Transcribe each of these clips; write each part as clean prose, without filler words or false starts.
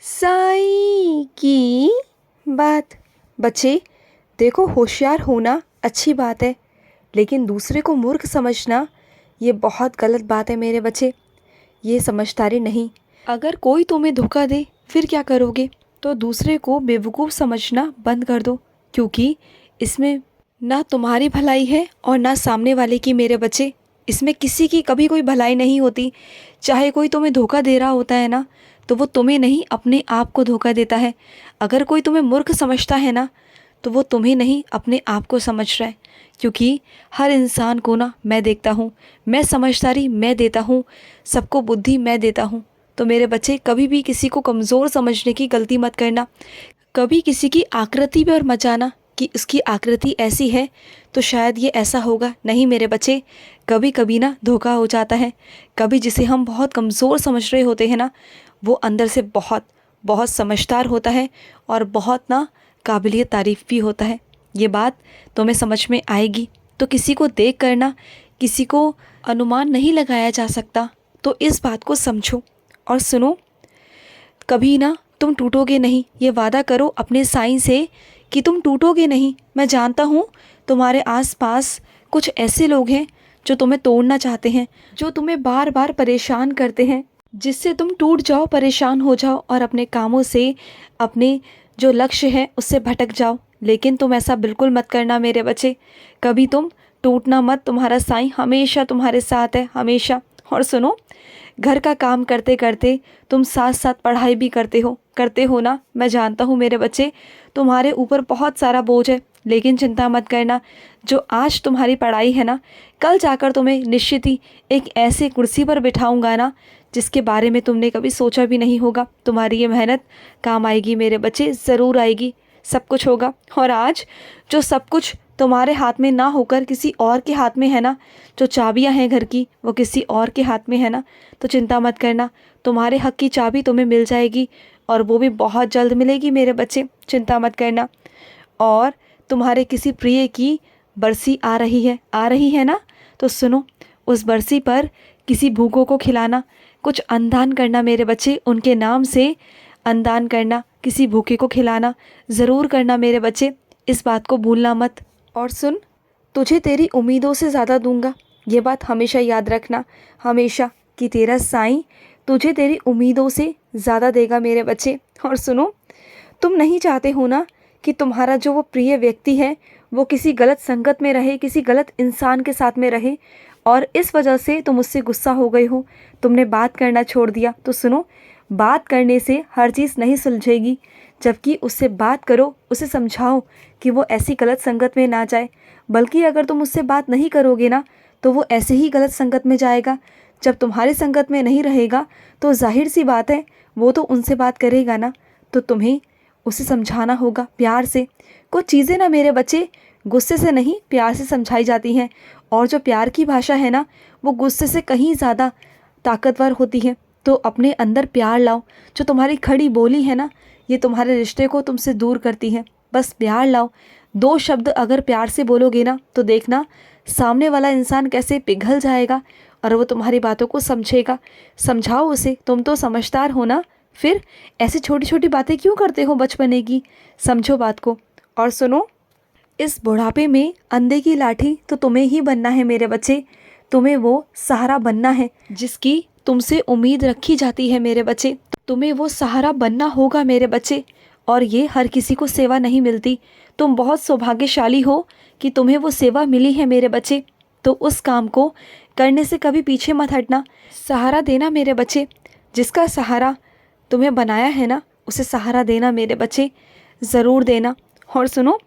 साईं की बात। बच्चे देखो, होशियार होना अच्छी बात है, लेकिन दूसरे को मूर्ख समझना ये बहुत गलत बात है मेरे बच्चे। ये समझदारी नहीं। अगर कोई तुम्हें धोखा दे फिर क्या करोगे? तो दूसरे को बेवकूफ़ समझना बंद कर दो, क्योंकि इसमें ना तुम्हारी भलाई है और ना सामने वाले की मेरे बच्चे। इसमें किसी की कभी कोई भलाई नहीं होती। चाहे कोई तुम्हें धोखा दे रहा होता है ना, तो वो तुम्हें नहीं अपने आप को धोखा देता है। अगर कोई तुम्हें मूर्ख समझता है ना, तो वो तुम्हें नहीं अपने आप को समझ रहा है। क्योंकि हर इंसान को ना मैं देखता हूँ, मैं समझदारी मैं देता हूँ, सबको बुद्धि मैं देता हूँ। तो मेरे बच्चे कभी भी किसी को कमज़ोर समझने की गलती मत करना। कभी किसी की आकृति पर मत जाना कि उसकी आकृति ऐसी है तो शायद ये ऐसा होगा। नहीं मेरे बच्चे, कभी कभी ना धोखा हो जाता है। कभी जिसे हम बहुत कमज़ोर समझ रहे होते हैं ना, वो अंदर से बहुत बहुत समझदार होता है और बहुत ना काबिलियत तारीफ़ भी होता है। ये बात तुम्हें समझ में आएगी। तो किसी को देख कर ना किसी को अनुमान नहीं लगाया जा सकता। तो इस बात को समझो और सुनो। कभी ना तुम टूटोगे नहीं, ये वादा करो अपने साईं से कि तुम टूटोगे नहीं। मैं जानता हूँ तुम्हारे आसपास कुछ ऐसे लोग हैं जो तुम्हें तोड़ना चाहते हैं, जो तुम्हें बार बार परेशान करते हैं, जिससे तुम टूट जाओ, परेशान हो जाओ और अपने कामों से, अपने जो लक्ष्य है उससे भटक जाओ। लेकिन तुम ऐसा बिल्कुल मत करना मेरे बच्चे। कभी तुम टूटना मत। तुम्हारा साईं हमेशा तुम्हारे साथ है, हमेशा। और सुनो, घर का काम करते करते तुम साथ साथ पढ़ाई भी करते हो ना। मैं जानता हूँ मेरे बच्चे, तुम्हारे ऊपर बहुत सारा बोझ है, लेकिन चिंता मत करना। जो आज तुम्हारी पढ़ाई है ना, कल जाकर तुम्हें निश्चित ही एक ऐसे कुर्सी पर बिठाऊंगा ना जिसके बारे में तुमने कभी सोचा भी नहीं होगा। तुम्हारी ये मेहनत काम आएगी मेरे बच्चे, ज़रूर आएगी। सब कुछ होगा। और आज जो सब कुछ तुम्हारे हाथ में ना होकर किसी और के हाथ में है ना, जो चाबियां हैं घर की वो किसी और के हाथ में है ना, तो चिंता मत करना। तुम्हारे हक की चाबी तुम्हें मिल जाएगी और वो भी बहुत जल्द मिलेगी मेरे बच्चे। चिंता मत करना। और तुम्हारे किसी प्रिय की बरसी आ रही है ना, तो सुनो, उस बरसी पर किसी भूखों को खिलाना, कुछ अन्नदान करना मेरे बच्चे। उनके नाम से अन्नदान करना, किसी भूखे को खिलाना ज़रूर करना मेरे बच्चे। इस बात को भूलना मत। और सुन, तुझे तेरी उम्मीदों से ज़्यादा दूंगा, ये बात हमेशा याद रखना। हमेशा कि तेरा साईं तुझे तेरी उम्मीदों से ज़्यादा देगा मेरे बच्चे। और सुनो, तुम नहीं चाहते हो ना कि तुम्हारा जो वो प्रिय व्यक्ति है वो किसी गलत संगत में रहे, किसी गलत इंसान के साथ में रहे, और इस वजह से तुम उससे गुस्सा हो गए हो, तुमने बात करना छोड़ दिया। तो सुनो, बात करने से हर चीज़ नहीं सुलझेगी, जबकि उससे बात करो, उसे समझाओ कि वो ऐसी गलत संगत में ना जाए। बल्कि अगर तुम उससे बात नहीं करोगे ना, तो वो ऐसे ही गलत संगत में जाएगा। जब तुम्हारी संगत में नहीं रहेगा तो जाहिर सी बात है वो तो उनसे बात करेगा ना। तो तुम्हें उसे समझाना होगा प्यार से। कुछ चीज़ें ना मेरे बच्चे गुस्से से नहीं, प्यार से समझाई जाती हैं। और जो प्यार की भाषा है ना, वो गुस्से से कहीं ज़्यादा ताकतवर होती है। तो अपने अंदर प्यार लाओ। जो तुम्हारी खड़ी बोली है ना, ये तुम्हारे रिश्ते को तुमसे दूर करती है। बस प्यार लाओ। दो शब्द अगर प्यार से बोलोगे ना, तो देखना सामने वाला इंसान कैसे पिघल जाएगा और वो तुम्हारी बातों को समझेगा। समझाओ उसे, तुम तो समझदार हो ना, फिर ऐसी छोटी छोटी बातें क्यों करते हो बचपने की? समझो बात को। और सुनो, इस बुढ़ापे में अंधे की लाठी तो तुम्हें ही बनना है मेरे बच्चे। तुम्हें वो सहारा बनना है जिसकी तुमसे उम्मीद रखी जाती है मेरे बच्चे। तुम्हें वो सहारा बनना होगा मेरे बच्चे। और ये हर किसी को सेवा नहीं मिलती। तुम बहुत सौभाग्यशाली हो कि तुम्हें वो सेवा मिली है मेरे बच्चे। तो उस काम को करने से कभी पीछे मत हटना। सहारा देना मेरे बच्चे। जिसका सहारा तुम्हें बनाया है ना, उसे सहारा देना मेरे बच्चे, ज़रूर देना। और सुनो,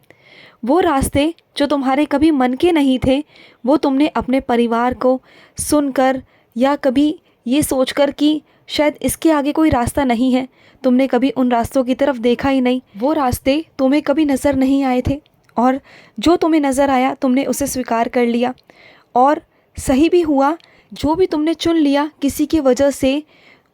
वो रास्ते जो तुम्हारे कभी मन के नहीं थे, वो तुमने अपने परिवार को सुनकर या कभी ये सोचकर कि शायद इसके आगे कोई रास्ता नहीं है, तुमने कभी उन रास्तों की तरफ देखा ही नहीं। वो रास्ते तुम्हें कभी नज़र नहीं आए थे, और जो तुम्हें नज़र आया तुमने उसे स्वीकार कर लिया। और सही भी हुआ। जो भी तुमने चुन लिया किसी की वजह से,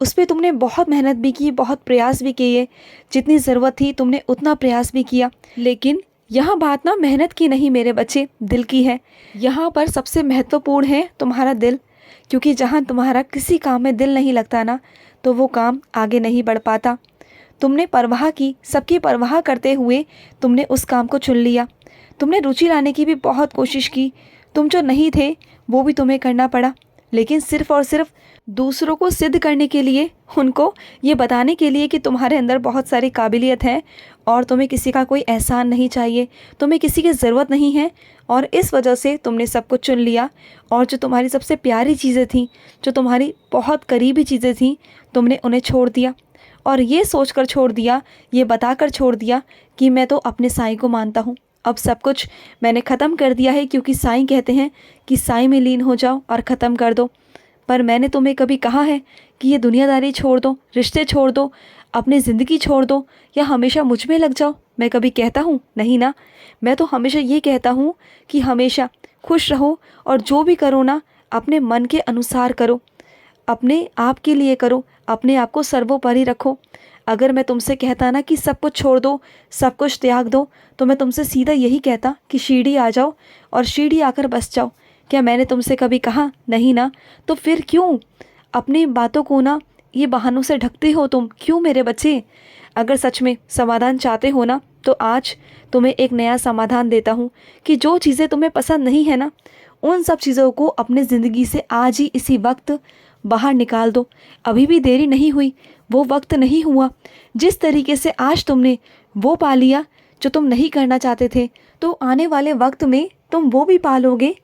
उस पर तुमने बहुत मेहनत भी की, बहुत प्रयास भी किए। जितनी ज़रूरत थी तुमने उतना प्रयास भी किया। लेकिन यहाँ बात ना मेहनत की नहीं मेरे बच्चे, दिल की है। यहाँ पर सबसे महत्वपूर्ण है तुम्हारा दिल। क्योंकि जहाँ तुम्हारा किसी काम में दिल नहीं लगता ना, तो वो काम आगे नहीं बढ़ पाता। तुमने परवाह की, सबकी परवाह करते हुए तुमने उस काम को चुन लिया। तुमने रुचि लाने की भी बहुत कोशिश की, तुम जो नहीं थे वो भी तुम्हें करना पड़ा, लेकिन सिर्फ़ और सिर्फ दूसरों को सिद्ध करने के लिए, उनको ये बताने के लिए कि तुम्हारे अंदर बहुत सारी काबिलियत है और तुम्हें किसी का कोई एहसान नहीं चाहिए, तुम्हें किसी की ज़रूरत नहीं है। और इस वजह से तुमने सब कुछ चुन लिया और जो तुम्हारी सबसे प्यारी चीज़ें थीं, जो तुम्हारी बहुत करीबी चीज़ें थीं, तुमने उन्हें छोड़ दिया। और ये सोचकर छोड़ दिया, ये बताकर छोड़ दिया कि मैं तो अपने साईं को मानता हूँ, अब सब कुछ मैंने ख़त्म कर दिया है, क्योंकि साईं कहते हैं कि साईं में लीन हो जाओ और ख़त्म कर दो। पर मैंने तुम्हें कभी कहा है कि ये दुनियादारी छोड़ दो, रिश्ते छोड़ दो, अपनी ज़िंदगी छोड़ दो या हमेशा मुझ में लग जाओ? मैं कभी कहता हूँ? नहीं ना। मैं तो हमेशा ये कहता हूँ कि हमेशा खुश रहो और जो भी करो ना, अपने मन के अनुसार करो, अपने आप के लिए करो, अपने आप को सर्वोपरि रखो। अगर मैं तुमसे कहता ना कि सब कुछ छोड़ दो, सब कुछ त्याग दो, तो मैं तुमसे सीधा यही कहता कि शिरडी आ जाओ और शिरडी आकर बस जाओ। क्या मैंने तुमसे कभी कहा? नहीं ना। तो फिर क्यों अपनी बातों को ना ये बहानों से ढकते हो तुम? क्यों मेरे बच्चे? अगर सच में समाधान चाहते हो ना, तो आज तुम्हें एक नया समाधान देता हूँ कि जो चीज़ें तुम्हें पसंद नहीं है ना, उन सब चीज़ों को अपने ज़िंदगी से आज ही इसी वक्त बाहर निकाल दो। अभी भी देरी नहीं हुई, वो वक्त नहीं हुआ। जिस तरीके से आज तुमने वो पा लिया जो तुम नहीं करना चाहते थे, तो आने वाले वक्त में तुम वो भी पा लोगे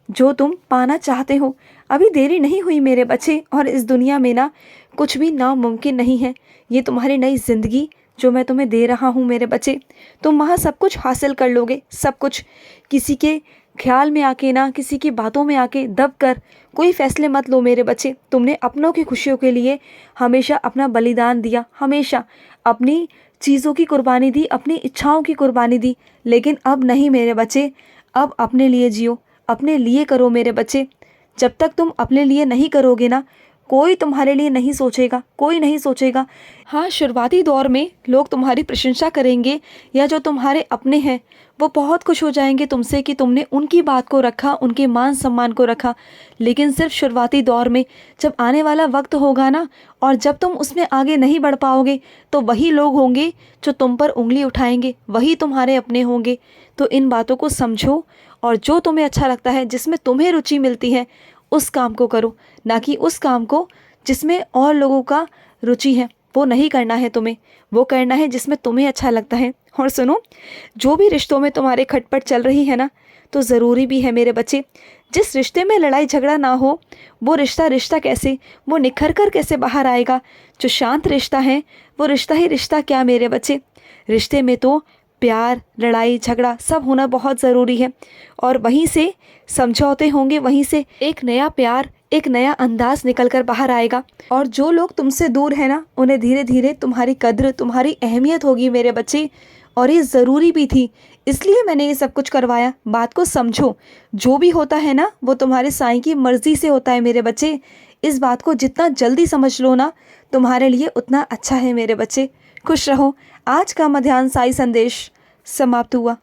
जो तुम पाना चाहते हो। अभी देरी नहीं हुई मेरे बच्चे, और इस दुनिया में ना कुछ भी नामुमकिन नहीं है। ये तुम्हारी नई ज़िंदगी जो मैं तुम्हें दे रहा हूँ मेरे बच्चे, तुम वहाँ सब कुछ हासिल कर लोगे, सब कुछ। किसी के ख्याल में आके ना, किसी की बातों में आके दब कर कोई फ़ैसले मत लो मेरे बच्चे। तुमने अपनों की खुशियों के लिए हमेशा अपना बलिदान दिया, हमेशा अपनी चीज़ों की कुर्बानी दी, अपनी इच्छाओं की कुर्बानी दी, लेकिन अब नहीं मेरे बच्चे। अब अपने लिए जियो, अपने लिए करो मेरे बच्चे। जब तक तुम अपने लिए नहीं करोगे ना, कोई तुम्हारे लिए नहीं सोचेगा, कोई नहीं सोचेगा। हाँ, शुरुआती दौर में लोग तुम्हारी प्रशंसा करेंगे, या जो तुम्हारे अपने हैं वो बहुत खुश हो जाएंगे तुमसे कि तुमने उनकी बात को रखा, उनके मान सम्मान को रखा। लेकिन सिर्फ शुरुआती दौर में, जब आने वाला वक्त होगा ना, और जब तुम उसमें आगे नहीं बढ़ पाओगे, तो वही लोग होंगे जो तुम पर उंगली उठाएंगे, वही तुम्हारे अपने होंगे। तो इन बातों को समझो और जो तुम्हें अच्छा लगता है, जिसमें तुम्हें रुचि मिलती है, उस काम को करो, ना कि उस काम को जिसमें और लोगों का रुचि है। वो नहीं करना है तुम्हें, वो करना है जिसमें तुम्हें अच्छा लगता है। और सुनो, जो भी रिश्तों में तुम्हारे खटपट चल रही है ना, तो ज़रूरी भी है मेरे बच्चे। जिस रिश्ते में लड़ाई झगड़ा ना हो, वो रिश्ता कैसे, वो निखर कर कैसे बाहर आएगा? जो शांत रिश्ता है, वो रिश्ता ही रिश्ता क्या मेरे बच्चे। रिश्ते में तो प्यार, लड़ाई झगड़ा सब होना बहुत ज़रूरी है, और वहीं से समझौते होंगे, वहीं से एक नया प्यार, एक नया अंदाज निकल कर बाहर आएगा। और जो लोग तुमसे दूर है ना, उन्हें धीरे धीरे तुम्हारी कद्र, तुम्हारी अहमियत होगी मेरे बच्चे। और ये ज़रूरी भी थी, इसलिए मैंने ये सब कुछ करवाया। बात को समझो, जो भी होता है ना, वो तुम्हारे साईं की मर्ज़ी से होता है मेरे बच्चे। इस बात को जितना जल्दी समझ लो ना, तुम्हारे लिए उतना अच्छा है मेरे बच्चे। खुश रहो। आज का मध्याह्न साई संदेश समाप्त हुआ।